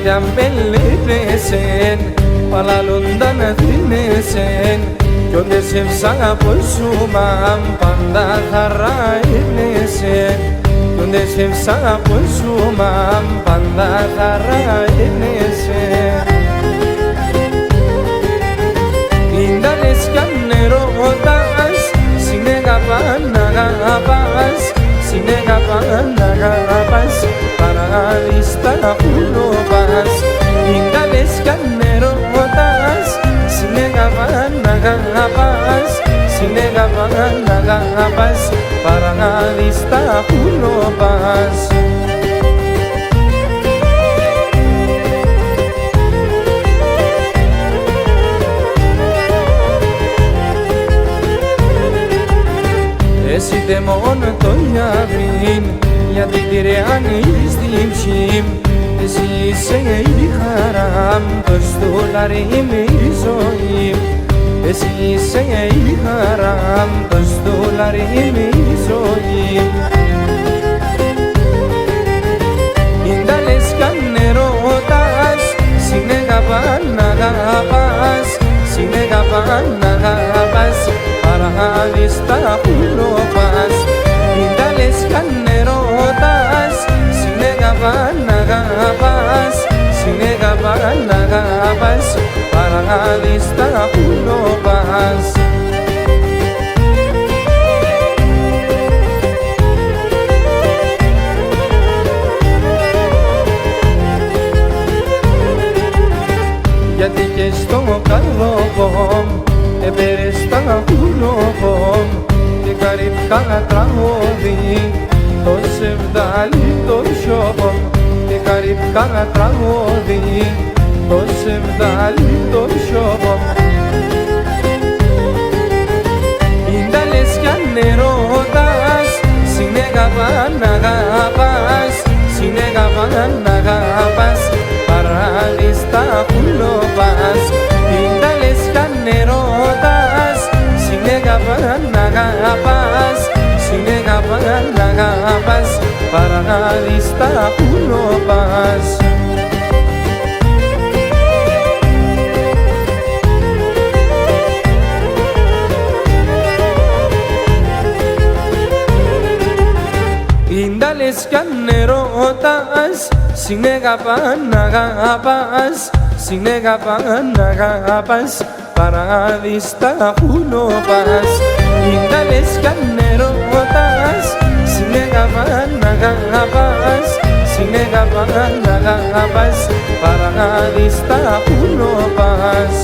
Κάτι αμπελίπεσεν, παλαλούνταν θρυνέσεν κι όντες ευσάγαποσούμαν πάντα χαρά ένεσεν κι όντες ευσάγαποσούμαν πάντα χαρά ένεσεν. Ίνταλες κι αν ερωτάς, συνέχα πάντα αγαπάς, συνέχα πάντα αγαπάς, παράδεις τα πουλοπάς. Ίνταλες κι αν ερωτάς, συνέχα πάντα αγαπάς, συνέχα πάντα αγαπάς, παράδεις τα πουλοπάς. Εσύ δε μόνο το γιαβρήν, γιατί τη ρεάνεις την ψήμ. Εσύ είσαι η χαρά μου, το στολάρι είμαι η ζωή. Εσύ είσαι η χαρά μου, το στολάρι είμαι η ζωή. Ίνταλες κι αν ερωτάς, συνέχα πάντα αγαπάς, συνέχα πάντα αγαπάς, παράδεις τα πουλοπάς. Ίνταλες κι αν ερωτάς, συνέχα πάντα αγαπάς, συνέχα πάντα αγαπάς, παράδεις τα πουλοπάς. Γιατί και στο καρδοκόμ έπαιρες τα πουλοκόμ και καρύφκα τραγωδί το σεβδάλι το σιώπομ και καρύφκα τραγωδί το σεβδάλι το σιώπομ. Ίνταλες κι αν ερωτάς, συνέχα πάντα αγαπάς, συνέχα πάντα αγαπάς, παράδεις τα πουλοπάς. Ίνταλες κι αν ερωτάς, συνέχα πάντα αγαπάς, συνέχα πάντα αγαπάς, παράδεις τα πουλοπάς. Ίνταλες κι αν ερωτάς, συνέχα πάντα αγαπάς, συνέχα πάντα αγαπάς, παράδεις τα πουλοπάς. Ίνταλες κι αν ερωτάς, συνέχα πάντα αγαπάς, συνέχα πάντα αγαπάς, παράδεις τα πουλοπάς.